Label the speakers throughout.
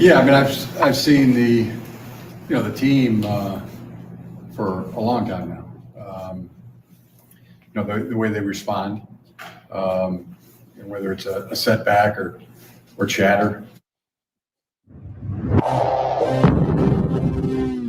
Speaker 1: Yeah, I mean, I've seen the team for a long time now. The way they respond, whether it's a setback or chatter.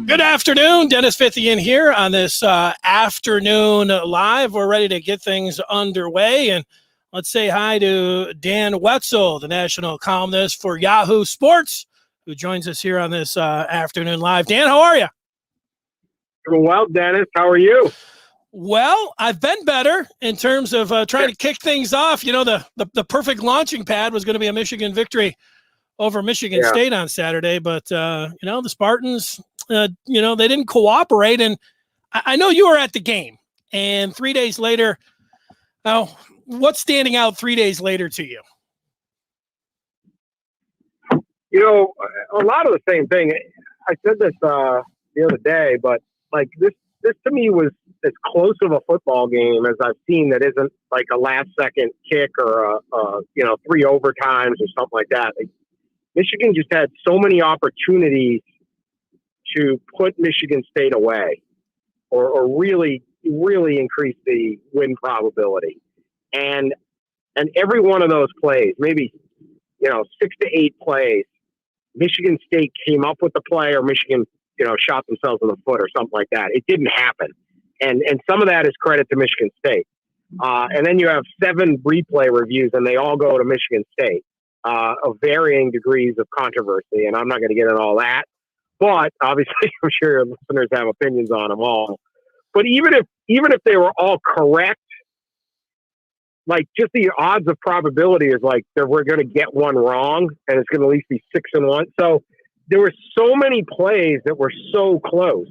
Speaker 2: Good afternoon, Dennis Fithian here on this afternoon live. We're ready to get things underway, and let's say hi to Dan Wetzel, the national columnist for Yahoo Sports, who joins us here on this afternoon live. Dan, how are you?
Speaker 3: Doing well, Dennis. How are you?
Speaker 2: Well, I've been better in terms of trying to kick things off. You know, the perfect launching pad was going to be a Michigan victory over Michigan State on Saturday, but the Spartans, they didn't cooperate. And I know you were at the game, and 3 days later, what's standing out 3 days later to you?
Speaker 3: You know, a lot of the same thing. I said this the other day, but like this to me was as close of a football game as I've seen that isn't like a last second kick or three overtimes or something like that. Like, Michigan just had so many opportunities to put Michigan State away or really, really increase the win probability. And every one of those plays, maybe, 6 to 8 plays, Michigan State came up with the play or Michigan, shot themselves in the foot or something like that. It didn't happen. And some of that is credit to Michigan State. And then you have 7 replay reviews and they all go to Michigan State of varying degrees of controversy. And I'm not going to get into all that, but obviously I'm sure your listeners have opinions on them all. But even if they were all correct, like just the odds of probability is like we're going to get one wrong and it's going to at least be 6-1. So there were so many plays that were so close.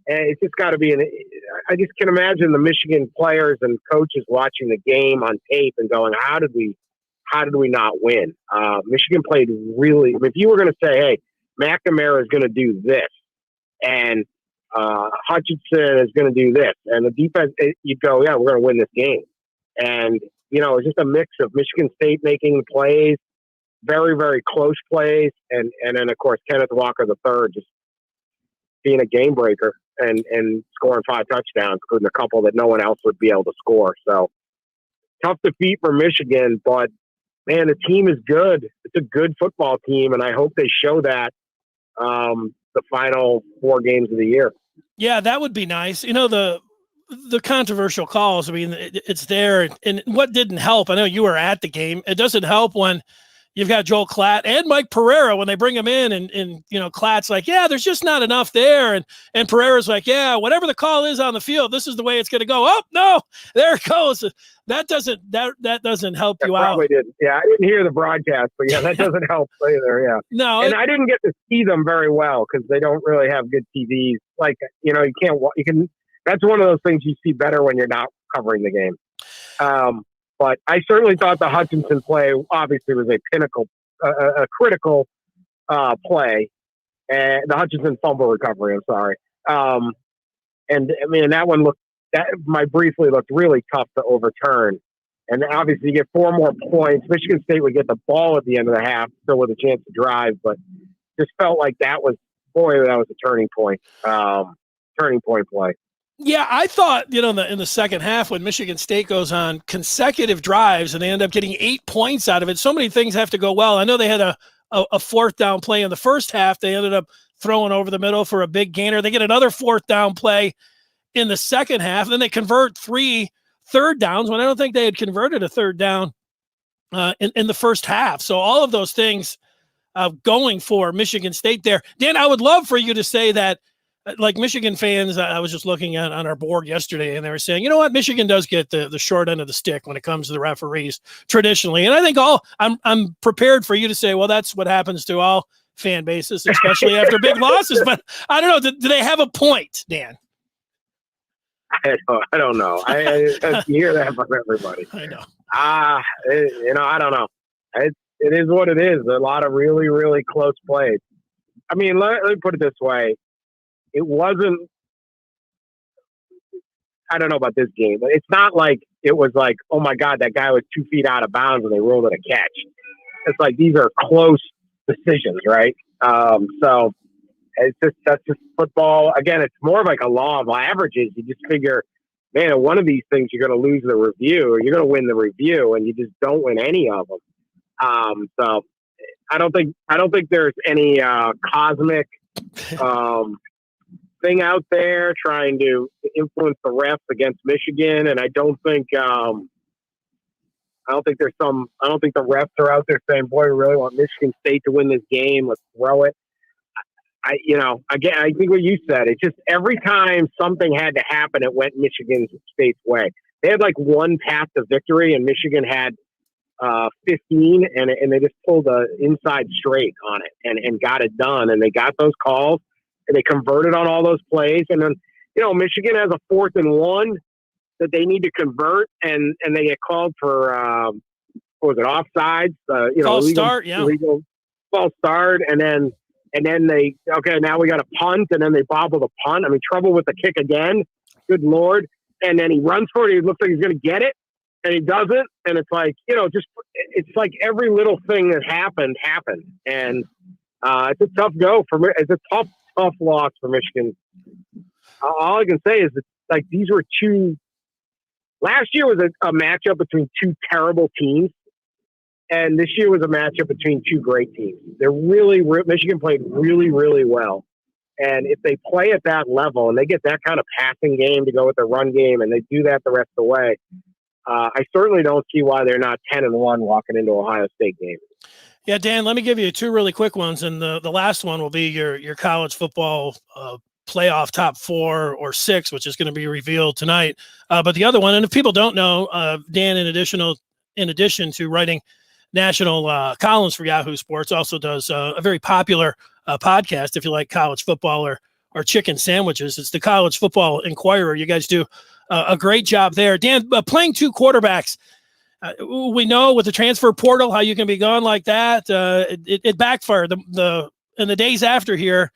Speaker 3: And it's just got to be I just can imagine the Michigan players and coaches watching the game on tape and going, how did we not win? Michigan played really, if you were going to say, hey, McNamara is going to do this and Hutchinson is going to do this and the defense, you'd go, yeah, we're going to win this game. And, it's just a mix of Michigan State making the plays, very, very close plays, and then, of course, Kenneth Walker III just being a game breaker and scoring 5 touchdowns, including a couple that no one else would be able to score. So, tough defeat for Michigan, but, man, the team is good. It's a good football team, and I hope they show that the final 4 games of the year.
Speaker 2: Yeah, that would be nice. The controversial calls, I mean, it's there. And what didn't help, I know you were at the game, it doesn't help when you've got Joel Klatt and Mike Pereira when they bring him in and Klatt's like, yeah, there's just not enough there. And Pereira's like, yeah, whatever the call is on the field, this is the way it's going to go. Oh, no, there it goes. That doesn't help you out.
Speaker 3: Didn't. Yeah, I didn't hear the broadcast, but yeah, that doesn't help either. Yeah.
Speaker 2: No.
Speaker 3: And I didn't get to see them very well because they don't really have good TVs. Like, you can, that's one of those things you see better when you're not covering the game. But I certainly thought the Hutchinson play obviously was a critical play, and the Hutchinson fumble recovery. I'm sorry. And I mean that one briefly looked really tough to overturn. And obviously you get 4 more points. Michigan State would get the ball at the end of the half, still with a chance to drive, but just felt like that was a turning point play.
Speaker 2: Yeah, I thought, in the second half when Michigan State goes on consecutive drives and they end up getting 8 points out of it, so many things have to go well. I know they had a 4th down play in the first half. They ended up throwing over the middle for a big gainer. They get another 4th down play in the second half. And then they convert 3 third downs when I don't think they had converted a 3rd down in the first half. So all of those things going for Michigan State there. Dan, I would love for you to say that, like Michigan fans, I was just looking at on our board yesterday, and they were saying, you know what, Michigan does get the short end of the stick when it comes to the referees traditionally. And I think I'm prepared for you to say, well, that's what happens to all fan bases, especially after big losses. But I don't know. Do they have a point, Dan?
Speaker 3: I don't know. I hear that from everybody.
Speaker 2: I know.
Speaker 3: I don't know. It is what it is. A lot of really, really close plays. I mean, let me put it this way. It wasn't, I don't know about this game, but it's not like it was like, oh my God, that guy was 2 feet out of bounds and they ruled it a catch. It's like these are close decisions, right? So that's just football. Again, it's more of like a law of averages. You just figure, man, one of these things you're going to lose the review, or you're going to win the review, and you just don't win any of them. So I don't think there's any cosmic thing out there trying to influence the refs against Michigan, and I don't think the refs are out there saying, "Boy, we really want Michigan State to win this game. Let's throw it." I think what you said. It's just every time something had to happen, it went Michigan State's way. They had like one path to victory, and Michigan had 15, and they just pulled the inside straight on it and got it done. And they got those calls, and they converted on all those plays. And then, Michigan has a 4th and 1 that they need to convert, and they get called for offsides?
Speaker 2: False start, yeah.
Speaker 3: Illegal false start, and then now we got a punt, and then they bobble the punt. I mean, trouble with the kick again. Good Lord. And then he runs for it. He looks like he's going to get it, and he doesn't. And it's like, it's like every little thing that happened. And it's a tough go it's a tough loss for Michigan. All I can say is that, like, these were last year was a matchup between two terrible teams. And this year was a matchup between two great teams. Michigan played really, really well. And if they play at that level and they get that kind of passing game to go with the run game, and they do that the rest of the way, I certainly don't see why they're not 10-1 walking into Ohio State game.
Speaker 2: Yeah, Dan, let me give you two really quick ones. And the last one will be your college football playoff top 4 or 6, which is going to be revealed tonight. But the other one, and if people don't know, Dan, in addition to writing national columns for Yahoo Sports, also does a very popular podcast if you like college football or chicken sandwiches. It's the College Football Inquirer. You guys do a great job there. Dan, playing 2 quarterbacks, we know with the transfer portal how you can be gone like that. It backfired. In the days after here,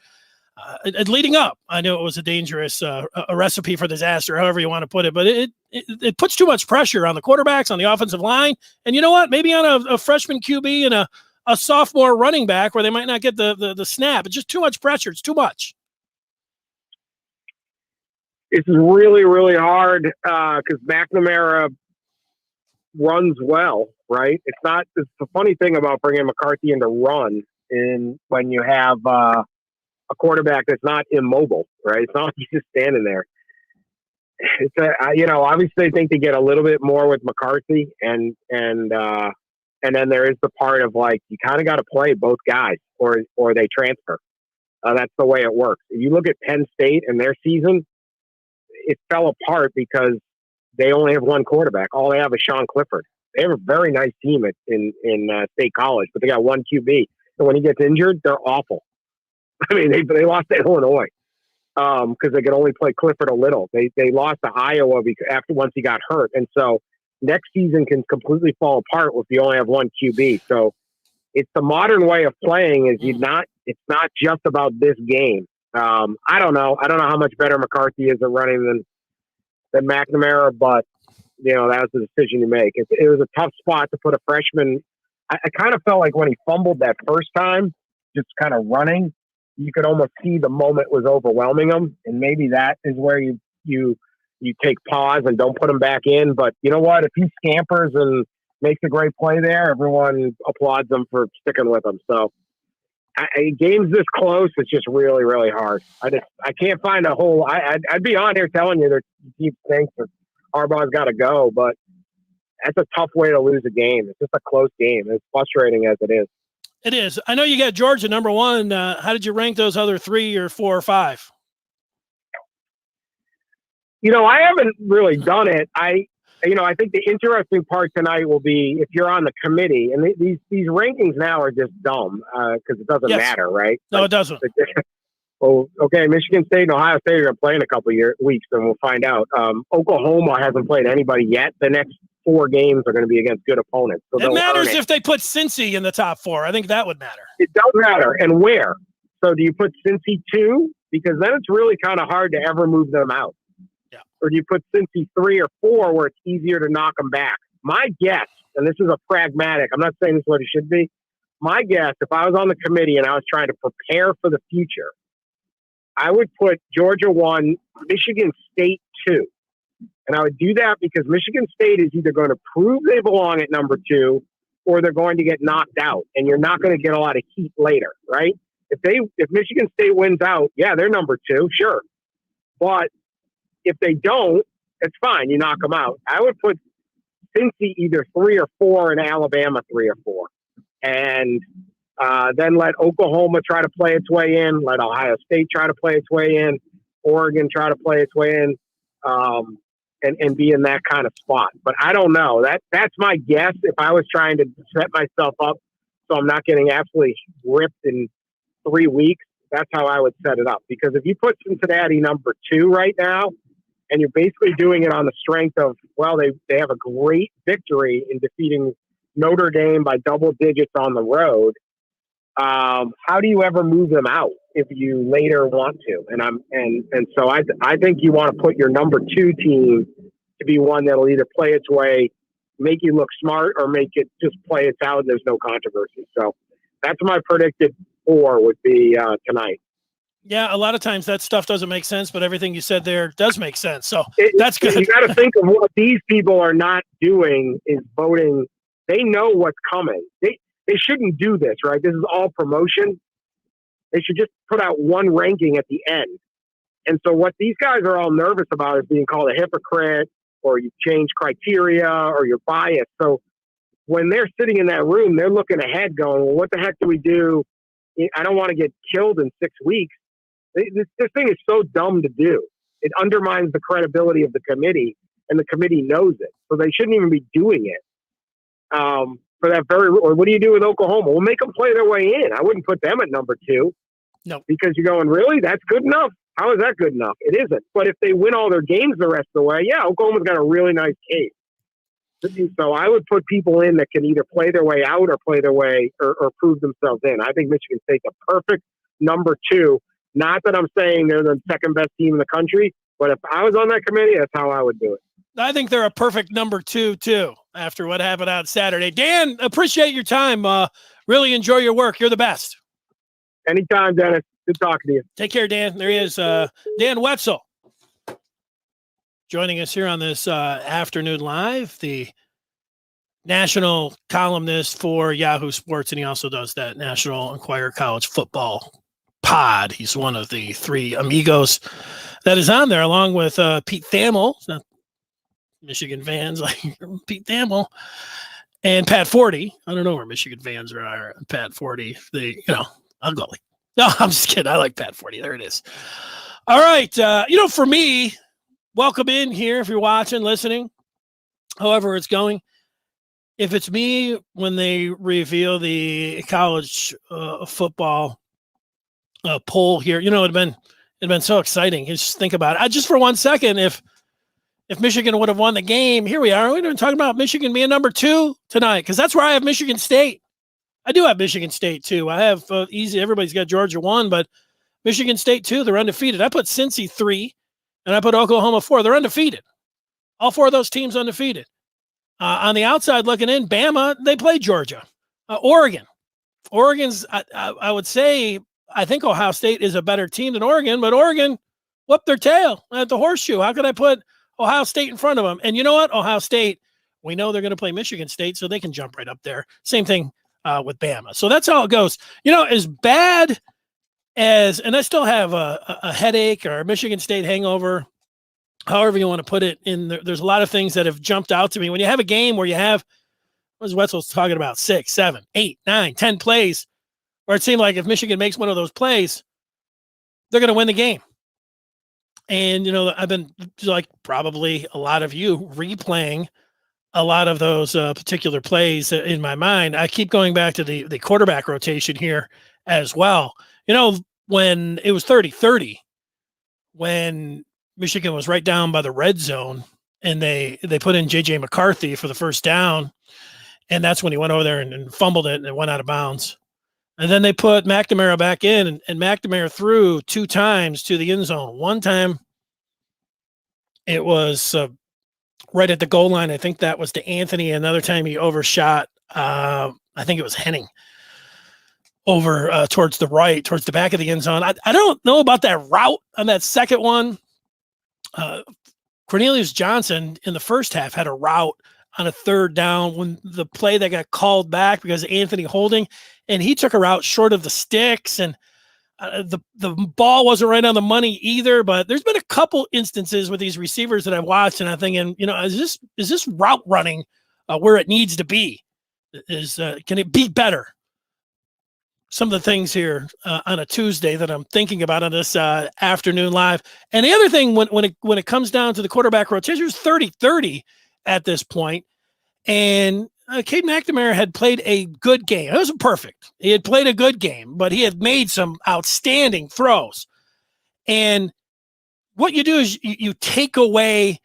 Speaker 2: leading up, I know it was a dangerous a recipe for disaster, however you want to put it, but it puts too much pressure on the quarterbacks, on the offensive line, and you know what? Maybe on a freshman QB and a sophomore running back where they might not get the snap. It's just too much pressure. It's too much.
Speaker 3: It's really, really hard because McNamara runs well, right? It's the funny thing about bringing McCarthy into run when you have a quarterback that's not immobile, right? It's not like he's just standing there. It's obviously I think they get a little bit more with McCarthy, and then there is the part of, like, you kind of got to play both guys or they transfer. That's the way it works. If you look at Penn State and their season, it fell apart because they only have one quarterback. All they have is Sean Clifford. They have a very nice team in State College, but they got one QB. And when he gets injured, they're awful. I mean, they lost to Illinois because they could only play Clifford a little. They lost to Iowa once he got hurt, and so next season can completely fall apart if you only have one QB. So it's the modern way of playing. It's not just about this game. I don't know how much better McCarthy is at running than McNamara, but that was the decision to make. It was a tough spot to put a freshman. I kind of felt like when he fumbled that first time, just kind of running, you could almost see the moment was overwhelming him, and maybe that is where you take pause and don't put him back in. But you know what? If he scampers and makes a great play there, everyone applauds him for sticking with him. So games this close, it's just really, really hard. I can't find a whole. I'd be on here telling you that Steve thinks or Harbaugh's got to go, but that's a tough way to lose a game. It's just a close game. It's frustrating as it is.
Speaker 2: It is. I know you got Georgia number 1. How did you rank those other 3 or 4 or 5?
Speaker 3: I haven't really done it. I think the interesting part tonight will be if you're on the committee, and these rankings now are just dumb because it doesn't matter, right?
Speaker 2: No, it doesn't.
Speaker 3: Well, okay, Michigan State and Ohio State are going to play in a couple of weeks, and we'll find out. Oklahoma hasn't played anybody yet. The next 4 games are going to be against good opponents. So
Speaker 2: it matters if they put Cincy in the top 4. I think that would matter.
Speaker 3: It does matter. And where? So do you put Cincy 2? Because then it's really kind of hard to ever move them out.
Speaker 2: Yeah.
Speaker 3: Or do you put Cincy 3 or 4 where it's easier to knock them back? My guess, and this is a pragmatic, I'm not saying this is what it should be, my guess, if I was on the committee and I was trying to prepare for the future, I would put Georgia 1, Michigan State 2. And I would do that because Michigan State is either going to prove they belong at number 2 or they're going to get knocked out. And you're not going to get a lot of heat later, right? If Michigan State wins out, yeah, they're number 2, sure. But if they don't, it's fine. You knock them out. I would put Cincy either 3 or 4 and Alabama 3 or 4. And then let Oklahoma try to play its way in, let Ohio State try to play its way in, Oregon try to play its way in, and be in that kind of spot. But I don't know. That's my guess if I was trying to set myself up so I'm not getting absolutely ripped in 3 weeks. That's how I would set it up. Because if you put Cincinnati number 2 right now, and you're basically doing it on the strength of, well, they have a great victory in defeating Notre Dame by double digits on the road. How do you ever move them out if you later want to? And so I think you want to put your number 2 team to be one that'll either play its way, make you look smart, or make it just play its out and there's no controversy. So that's my predicted 4 would be tonight.
Speaker 2: Yeah, a lot of times that stuff doesn't make sense, but everything you said there does make sense. So that's good.
Speaker 3: You got to think of what these people are not doing is voting. They know what's coming. They shouldn't do this, right? This is all promotion. They should just put out one ranking at the end. And so what these guys are all nervous about is being called a hypocrite, or you change criteria, or you're biased. So when they're sitting in that room, they're looking ahead going, well, what the heck do we do? I don't want to get killed in 6 weeks. This thing is so dumb to do. It undermines the credibility of the committee, and the committee knows it. So they shouldn't even be doing it. For that or what do you do with Oklahoma? We'll make them play their way in. I wouldn't put them at number 2.
Speaker 2: No. Because
Speaker 3: you're going, really? That's good enough? How is that good enough? It isn't. But if they win all their games the rest of the way, yeah, Oklahoma's got a really nice case. So I would put people in that can either play their way out or play their way or prove themselves in. I think Michigan State's a perfect number 2. Not that I'm saying they're the second best team in the country, but if I was on that committee, that's how I would do it.
Speaker 2: I think they're a perfect number 2 too, after what happened on Saturday. Dan, appreciate your time. Really enjoy your work. You're the best.
Speaker 3: Anytime, Dennis. Good talking to you.
Speaker 2: Take care, Dan. There he is, Dan Wetzel, joining us here on this afternoon live, the national columnist for Yahoo Sports, and he also does that National Enquirer College Football pod. He's one of the 3 amigos that is on there, along with Pete Thamel, not Michigan fans like Pete Thamel, and Pat Forty. I don't know where Michigan fans are. Pat Forty, I'll go. No, I'm just kidding. I like Pat Forty. There it is. All right. For me, welcome in here if you're watching, listening, however it's going. If it's me, when they reveal the college football poll here, it'd been so exciting. Just think about it. Just for 1 second, if Michigan would have won the game, here we are. We're talking about Michigan being number 2 tonight, because that's where I have Michigan State. I do have Michigan State 2. I have easy. Everybody's got Georgia 1, but Michigan State 2. They're undefeated. I put Cincy 3, and I put Oklahoma 4. They're undefeated. All 4 of those teams undefeated. On the outside looking in, Bama, they played Georgia. Oregon. Oregon's, I would say, I think Ohio State is a better team than Oregon, but Oregon whooped their tail at the horseshoe. How could I put Ohio State in front of them? And you know what? Ohio State, we know they're going to play Michigan State, so they can jump right up there. Same thing with Bama. So that's how it goes. As bad as, and I still have a headache or a Michigan State hangover, however you want to put it, there's a lot of things that have jumped out to me. When you have a game where you have, what was Wetzel's talking about, 6, 7, 8, 9, 10 plays, where it seemed like if Michigan makes one of those plays, they're going to win the game. And, I've been, like probably a lot of you, replaying a lot of those particular plays in my mind. I keep going back to the quarterback rotation here as well. When it was 30-30, when Michigan was right down by the red zone, and they put in J.J. McCarthy for the first down, and that's when he went over there and fumbled it, and it went out of bounds. And then they put McNamara back in, and McNamara threw 2 times to the end zone. One time it was right at the goal line. I think that was to Anthony. Another time he overshot. I think it was Henning. over towards the right, towards the back of the end zone. I don't know about that route on that second one. Cornelius Johnson in the first half had a route on a third down when the play that got called back because of Anthony Holding, and he took a route short of the sticks, and the ball wasn't right on the money either. But there's been a couple instances with these receivers that I've watched, and I'm thinking, is this route running where it needs to be? Can it be better? Some of the things here on a Tuesday that I'm thinking about on this afternoon live. And the other thing, when it comes down to the quarterback rotation, it's 30-30 at this point. And Cade McNamara had played a good game. It wasn't perfect. He had played a good game, but he had made some outstanding throws. And what you do is you take away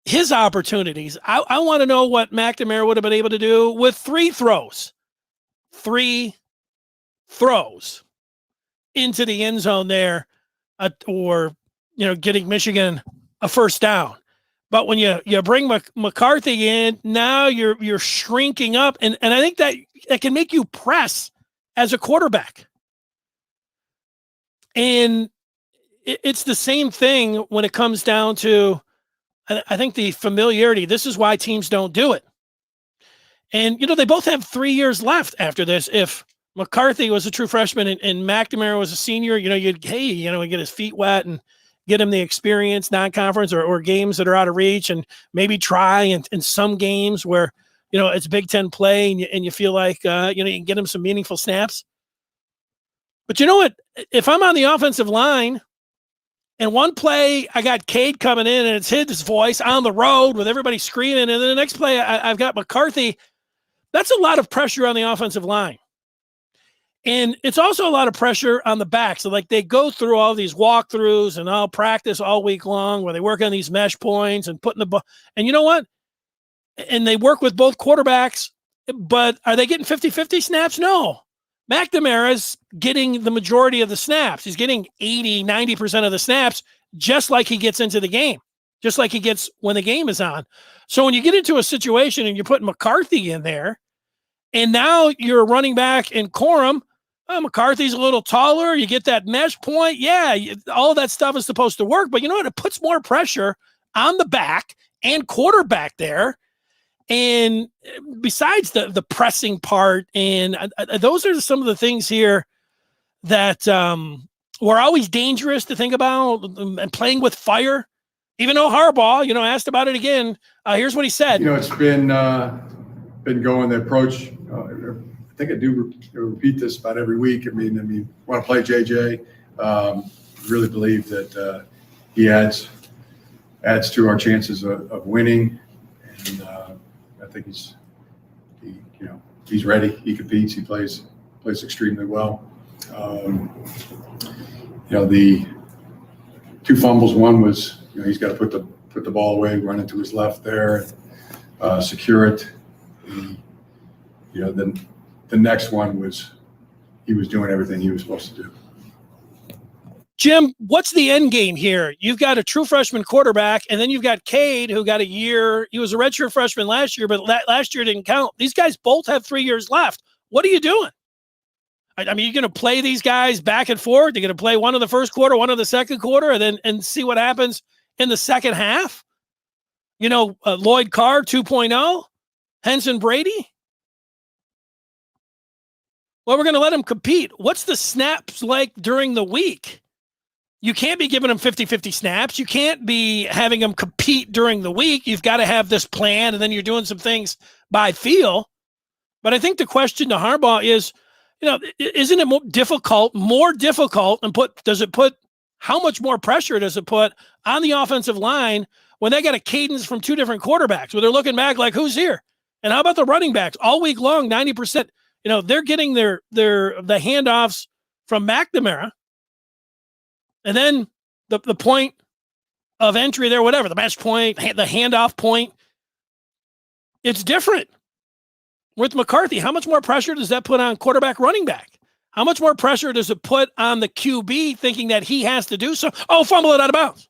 Speaker 2: his opportunities. I want to know what McNamara would have been able to do with 3 throws. 3 throws into the end zone there, or getting Michigan a first down. But when you bring McCarthy in, now you're shrinking up, and I think that can make you press as a quarterback. And it's the same thing when it comes down to, I think, the familiarity. This is why teams don't do it. And they both have 3 years left after this. If McCarthy was a true freshman and McNamara was a senior, you'd get his feet wet and get him the experience, non-conference or games that are out of reach, and maybe try in some games where, it's Big Ten play and you feel like, you can get him some meaningful snaps. But you know what? If I'm on the offensive line and one play I got Cade coming in and it's his voice on the road with everybody screaming, and then the next play I've got McCarthy, that's a lot of pressure on the offensive line. And it's also a lot of pressure on the back. So they go through all these walkthroughs and all practice all week long where they work on these mesh points and putting the ball. And you know what? And they work with both quarterbacks, but are they getting 50-50 snaps? No. McNamara's getting the majority of the snaps. He's getting 80-90% of the snaps, just like he gets into the game, just like he gets when the game is on. So when you get into a situation and you're putting McCarthy in there, and now you're running back in Corum, McCarthy's a little taller. You get that mesh point. Yeah, all of that stuff is supposed to work. But you know what? It puts more pressure on the back and quarterback there. And besides the pressing part, and those are some of the things here that were always dangerous to think about, and playing with fire. Even though Harbaugh, asked about it again, here's what he said.
Speaker 1: It's been going the approach. I think I do repeat this about every week. I mean, want to play JJ. Really believe that he adds to our chances of winning, and I think he's ready. He competes. He plays extremely well. The 2 fumbles. One was he's got to put the ball away, run it to his left there, secure it. Then the next one was he was doing everything he was supposed to do.
Speaker 2: Jim, what's the end game here? You've got a true freshman quarterback, and then you've got Cade, who got a year. He was a redshirt freshman last year, but last year didn't count. These guys both have 3 years left. What are you doing? I mean, you're going to play these guys back and forth. You're going to play one in the first quarter, one in the second quarter, and see what happens in the second half. Lloyd Carr 2.0, Henson Brady. Well, we're going to let them compete. What's the snaps like during the week? You can't be giving them 50-50 snaps. You can't be having them compete during the week. You've got to have this plan, and then you're doing some things by feel. But I think the question to Harbaugh is, isn't it more difficult, and how much more pressure does it put on the offensive line when they got a cadence from 2 different quarterbacks, where they're looking back like, who's here? And how about the running backs? All week long, 90%, they're getting the handoffs from McNamara. And then the point of entry there, whatever, the match point, the handoff point, it's different. With McCarthy, how much more pressure does that put on quarterback, running back? How much more pressure does it put on the QB thinking that he has to do so? Oh, fumble it out of bounds.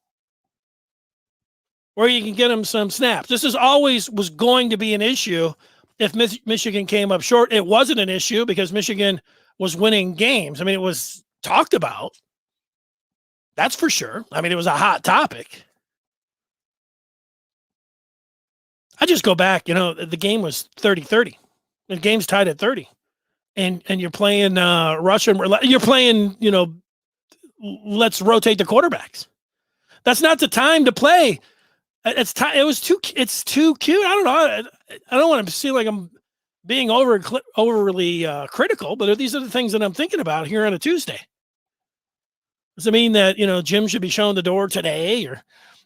Speaker 2: Where you can get him some snaps. This was going to be an issue if Michigan came up short. It wasn't an issue because Michigan was winning games. I mean, it was talked about. That's for sure. I mean, it was a hot topic. I just go back, the game was 30-30. The game's tied at 30. And you're playing Russian roulette. You're playing, let's rotate the quarterbacks. That's not the time to play. It's too cute. I don't know. I don't want to seem like I'm being overly critical, but these are the things that I'm thinking about here on a Tuesday. Does it mean that, Jim should be shown the door today or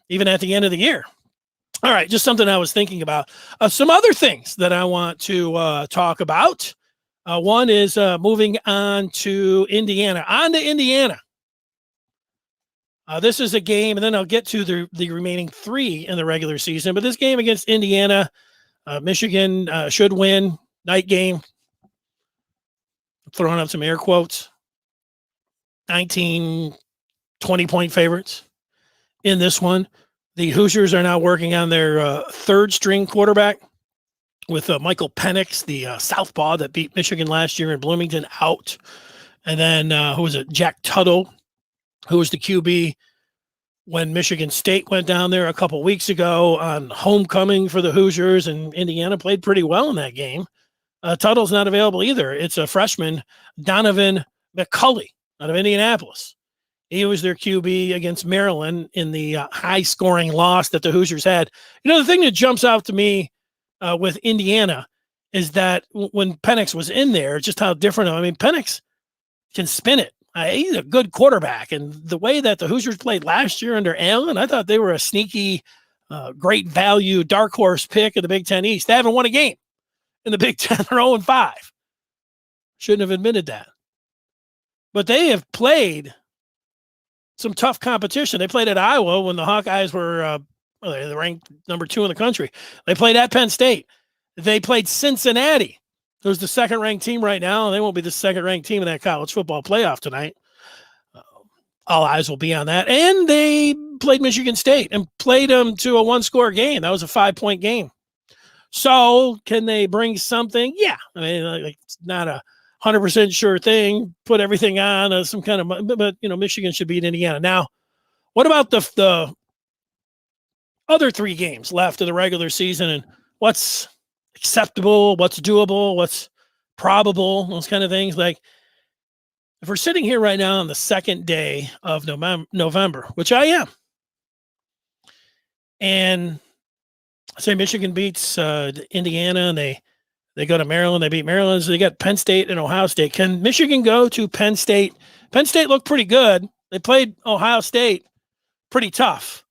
Speaker 2: even at the end of the year? All right, just something I was thinking about. Some other things that I want to talk about. One is moving on to Indiana. On to Indiana. This is a game, and then I'll get to the remaining 3 in the regular season. But this game against Indiana, Michigan should win. Night game. Throwing up some air quotes. 19, 20-point favorites in this one. The Hoosiers are now working on their third-string quarterback with Michael Penix, the southpaw that beat Michigan last year in Bloomington, out. And then, who was it? Jack Tuttle, who was the QB when Michigan State went down there a couple weeks ago on homecoming for the Hoosiers, and Indiana played pretty well in that game. Tuttle's not available either. It's a freshman, Donovan McCulley, out of Indianapolis. He was their QB against Maryland in the high-scoring loss that the Hoosiers had. The thing that jumps out to me with Indiana is that when Penix was in there, just how different. I mean, Penix can spin it. He's a good quarterback. And the way that the Hoosiers played last year under Allen, I thought they were a sneaky, great value, dark horse pick of the Big Ten East. They haven't won a game in the Big Ten. They're 0-5. Shouldn't have admitted that. But they have played some tough competition. They played at Iowa when the Hawkeyes were they ranked number 2 in the country. They played at Penn State. They played Cincinnati, who's the second-ranked team right now, and they won't be the second-ranked team in that college football playoff tonight. All eyes will be on that. And they played Michigan State and played them to a one-score game. That was a 5-point game. So can they bring something? Yeah. I mean, it's not a 100% sure thing. Put everything on some kind of, but Michigan should beat Indiana. Now, what about the other 3 games left of the regular season, and what's acceptable, what's doable, what's probable, those kind of things? Like, if we're sitting here right now on the second day of November, which I am, and say Michigan beats Indiana, and they go to Maryland. They beat Maryland. So they got Penn State and Ohio State. Can Michigan go to Penn State? Penn State looked pretty good. They played Ohio State pretty tough.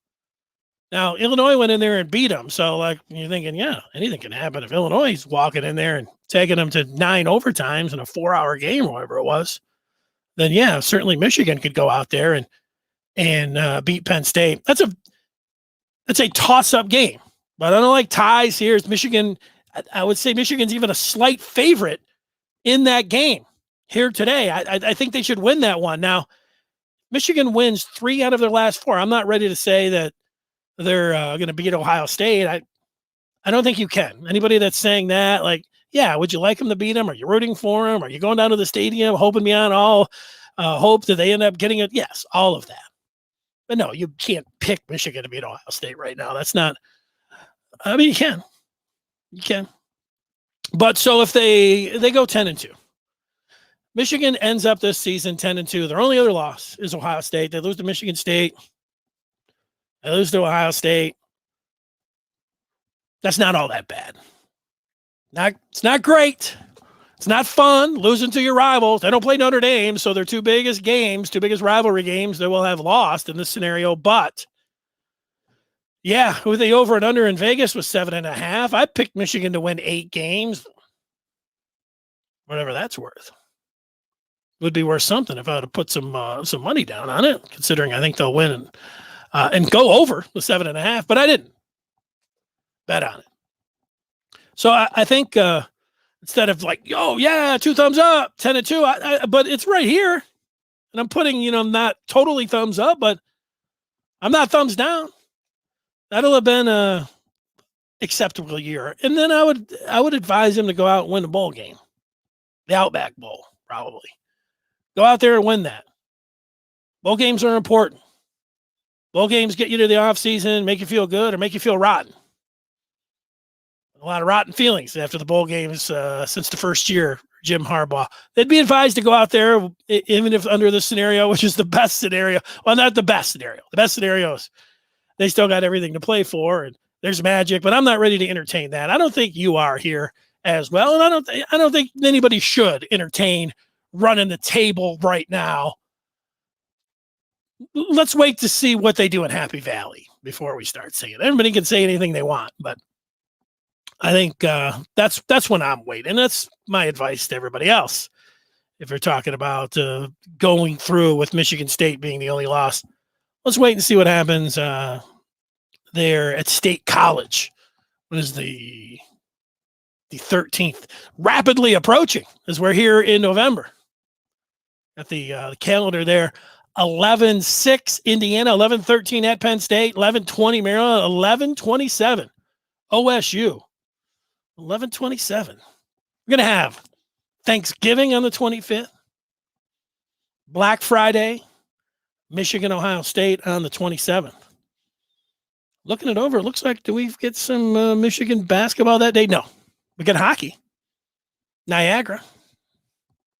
Speaker 2: Now, Illinois went in there and beat them. So, you're thinking, yeah, anything can happen. If Illinois is walking in there and taking them to 9 overtimes in a 4-hour game or whatever it was, then, yeah, certainly Michigan could go out there and beat Penn State. That's a toss-up game. But I don't like ties here. It's Michigan. I would say Michigan's even a slight favorite in that game here today. I think they should win that one. Now, Michigan wins 3 out of their last 4. I'm not ready to say that they're going to beat Ohio State. I don't think you can. Anybody that's saying that, yeah, would you like them to beat them? Are you rooting for them? Are you going down to the stadium hoping beyond all hope that they end up getting it? Yes, all of that. But no, you can't pick Michigan to beat Ohio State right now. That's not – I mean, you can. You can. But so if they go 10-2, Michigan ends up this season 10-2. Their only other loss is Ohio State. They lose to Michigan State. They lose to Ohio State. That's not all that bad. It's not great. It's not fun losing to your rivals. They don't play Notre Dame, so their 2 biggest rivalry games they will have lost in this scenario. But yeah, who they over and under in Vegas was 7.5. I picked Michigan to win 8 games. Whatever that's worth. Would be worth something if I had to put some money down on it, considering I think they'll win and go over the 7.5, but I didn't bet on it. So I think instead of 2 thumbs up, 10-2, but it's right here, and I'm putting not totally thumbs up, but I'm not thumbs down. That'll have been a acceptable year. And then I would advise him to go out and win the bowl game, the Outback Bowl, probably. Go out there and win that. Bowl games are important. Bowl games get you to the offseason, make you feel good or make you feel rotten. A lot of rotten feelings after the bowl games since the first year, Jim Harbaugh. They'd be advised to go out there, even if under this scenario, which is the best scenario. Well, not the best scenario. The best scenario is they still got everything to play for, and there's magic, but I'm not ready to entertain that. I don't think you are here as well, and I don't think anybody should entertain running the table right now. Let's wait to see what they do in Happy Valley before we start saying it. Everybody can say anything they want, but I think that's when I'm waiting. That's my advice to everybody else. If you're talking about going through with Michigan State being the only loss, let's wait and see what happens there at State College. What is the 13th? Rapidly approaching as we're here in November. At the calendar there. 11-6 Indiana, 11-13 at Penn State, 11-20 Maryland, 11-27 OSU, 11-27. We're going to have Thanksgiving on the 25th, Black Friday, Michigan, Ohio State on the 27th. Looking it over, it looks like, do we get some Michigan basketball that day? No. We got hockey. Niagara.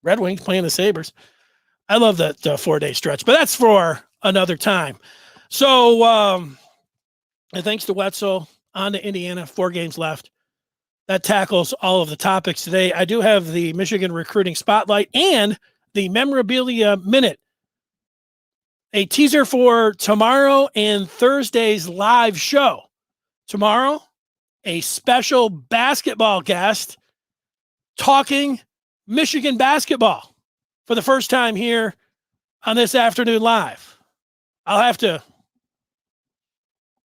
Speaker 2: Red Wings playing the Sabres. I love that 4-day stretch, but that's for another time. So, and thanks to Wetzel, on to Indiana, 4 games left. That tackles all of the topics today. I do have the Michigan recruiting spotlight and the Memorabilia Minute, a teaser for tomorrow and Thursday's live show. Tomorrow, a special basketball guest talking Michigan basketball. For the first time here on this afternoon live. I'll have to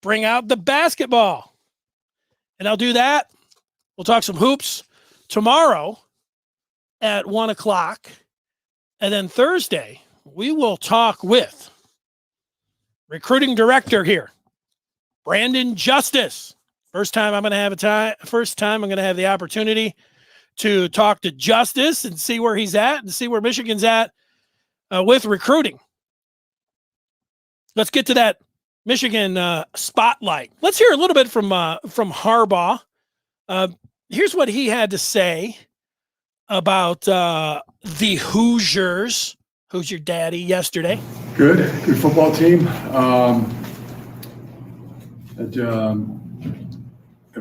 Speaker 2: bring out the basketball. And I'll do that. We'll talk some hoops tomorrow at 1 o'clock. And then Thursday, we will talk with recruiting director here, Brandon Justice. First time I'm going to have the opportunity to talk to Justice and see where he's at and see where Michigan's at with recruiting. Let's get to that Michigan spotlight. Let's hear a little bit from Harbaugh. Here's what he had to say about the Hoosiers. Who's your daddy yesterday?
Speaker 1: Good football team. They've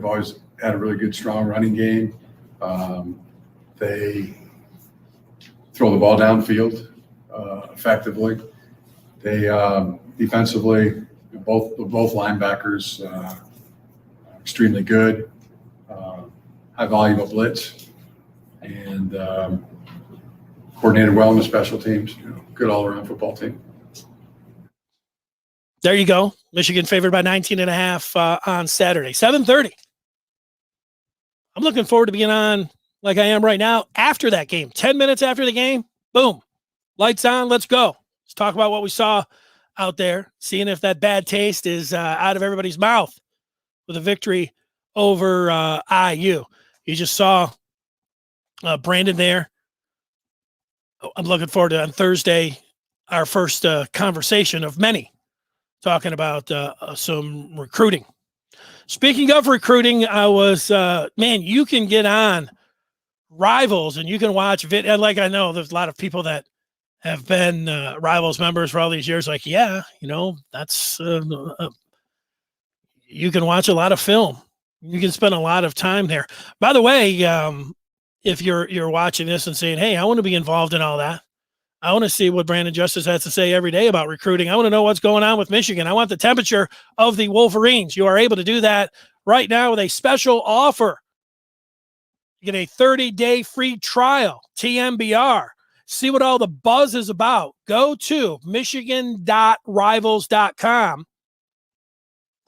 Speaker 1: always had a really good, strong running game. They throw the ball downfield effectively. They defensively, both linebackers extremely good. High volume of blitz and coordinated well in the special teams. Good all around football team.
Speaker 2: There you go. Michigan favored by 19.5 on Saturday, 7:30. I'm looking forward to being on like I am right now after that game. 10 minutes after the game, boom, lights on, let's go. Let's talk about what we saw out there, seeing if that bad taste is out of everybody's mouth with a victory over IU. You just saw Brandon there. I'm looking forward to on Thursday, our first conversation of many talking about some recruiting. Speaking of recruiting, I was, you can get on Rivals and you can watch and like I know there's a lot of people that have been Rivals members for all these years. Like, yeah, that's you can watch a lot of film. You can spend a lot of time there. By the way, if you're watching this and saying, hey, I want to be involved in all that. I want to see what Brandon Justice has to say every day about recruiting. I want to know what's going on with Michigan. I want the temperature of the Wolverines. You are able to do that right now with a special offer. You get a 30-day free trial, TMBR. See what all the buzz is about. Go to michigan.rivals.com.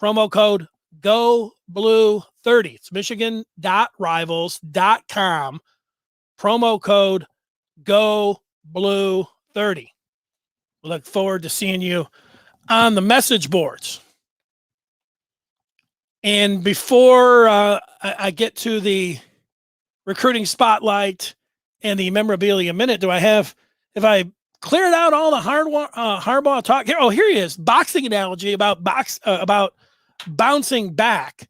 Speaker 2: Promo code GOBLUE30. It's michigan.rivals.com. Promo code GOBLUE30. We look forward to seeing you on the message boards. And before I get to the recruiting spotlight and the Memorabilia Minute. Have I cleared out all the Harbaugh talk here? Oh, here he is. Boxing analogy about bouncing back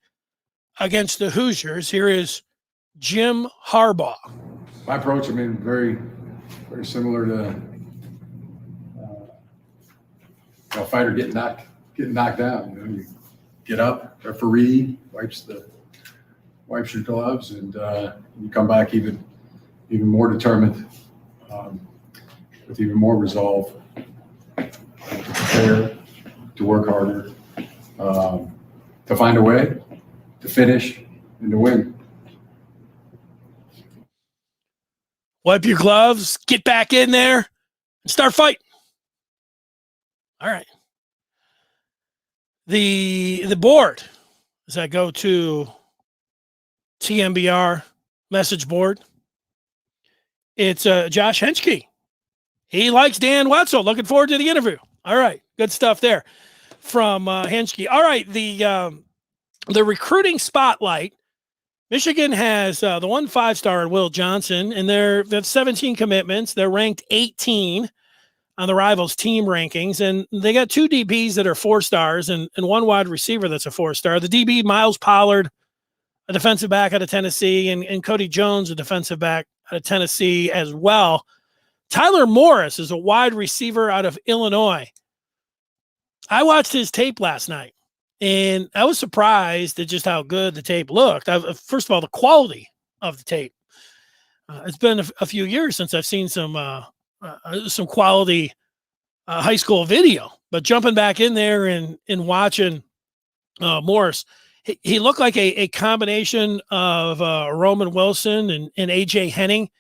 Speaker 2: against the Hoosiers. Here is Jim Harbaugh.
Speaker 1: My approach, very, very similar to a fighter getting knocked down. You get up, referee wipes your gloves, and you come back even more determined, with even more resolve to prepare, to work harder, to find a way, to finish, and to win.
Speaker 2: Wipe your gloves, get back in there, and start fighting. All right. The board, as I go to TMBR message board, it's Josh Henschke. He likes Dan Wetzel. Looking forward to the interview. All right. Good stuff there from Henschke. All right. The recruiting spotlight. Michigan has the 1 5-star Will Johnson, and they've 17 commitments. They're ranked 18 on the Rivals team rankings, and they got 2 DBs that are 4 stars and 1 wide receiver that's a 4-star. The DB, Miles Pollard, a defensive back out of Tennessee, and Cody Jones, a defensive back out of Tennessee as well. Tyler Morris is a wide receiver out of Illinois. I watched his tape last night, and I was surprised at just how good the tape looked. First of all, the quality of the tape. It's been a few years since I've seen some quality high school video, but jumping back in there and watching Morris, he looked like a combination of Roman Wilson and AJ Henning,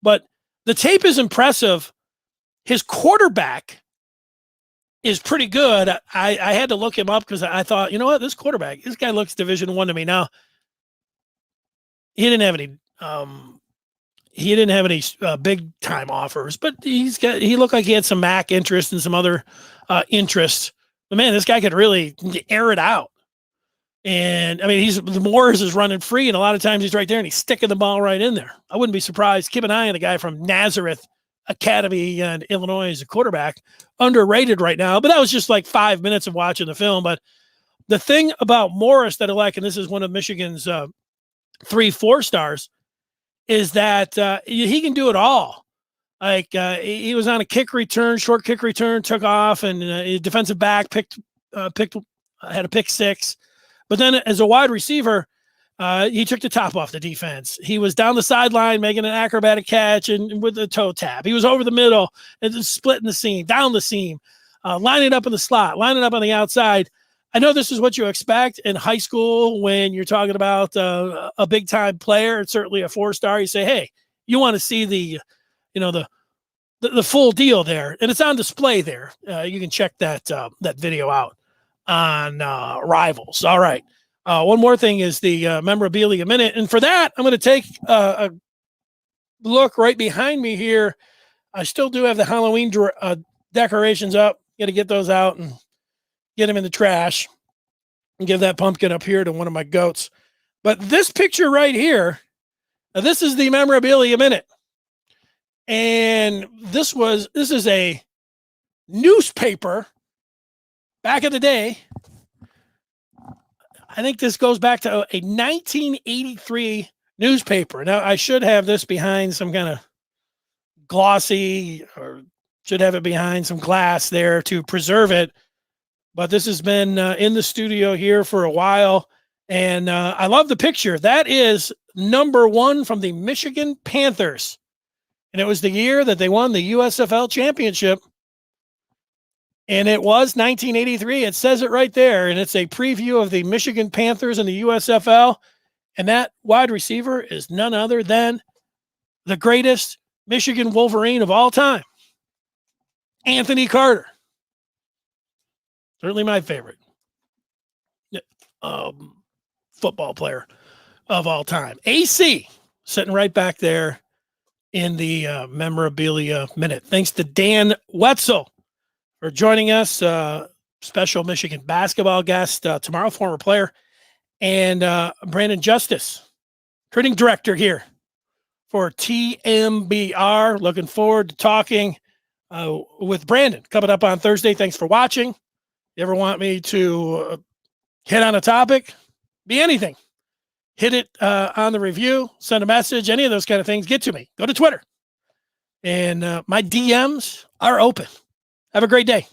Speaker 2: but the tape is impressive. His quarterback is pretty good. I had to look him up because I thought, you know what, this guy looks Division I to me. Now, he didn't have any big time offers, but he looked like he had some MAC interest and some other interests. But man, this guy could really air it out. And the Morris is running free, and a lot of times he's right there and he's sticking the ball right in there. I wouldn't be surprised. Keep an eye on the guy from Nazareth Academy in Illinois as a quarterback. Underrated right now, but that was just like 5 minutes of watching the film. But the thing about Morris that I like, and this is one of Michigan's 3 4-stars, is that he can do it all. Like he was on a short kick return, took off, and defensive back had a pick 6. But then as a wide receiver, he took the top off the defense. He was down the sideline making an acrobatic catch and with a toe tap. He was over the middle and just splitting the seam, down the seam, lining up in the slot, lining up on the outside. I know this is what you expect in high school when you're talking about a big-time player. It's certainly a 4-star. You say, hey, you want to see the full deal there, and it's on display there. You can check that video out on Rivals. All right. One more thing is the Memorabilia Minute. And for that, I'm going to take a look right behind me here. I still do have the Halloween decorations up. Got to get those out and get them in the trash and give that pumpkin up here to one of my goats. But this picture right here, this is the Memorabilia Minute. And this is a newspaper back in the day. I think this goes back to a 1983 newspaper. Now, I should have this behind some kind of glossy, or should have it behind some glass there to preserve it. But this has been in the studio here for a while. And I love the picture. That is number 1 from the Michigan Panthers. And it was the year that they won the USFL championship. And it was 1983. It says it right there. And it's a preview of the Michigan Panthers and the USFL. And that wide receiver is none other than the greatest Michigan Wolverine of all time, Anthony Carter. Certainly my favorite football player of all time. AC sitting right back there in the Memorabilia Minute. Thanks to Dan Wetzel for joining us, special Michigan basketball guest tomorrow, former player, and Brandon Justice, printing director here for TMBR. Looking forward to talking with Brandon coming up on Thursday. Thanks for watching. You ever want me to hit on a topic? Be anything. Hit it on the review, send a message, any of those kind of things. Get to me. Go to Twitter. And my DMs are open. Have a great day.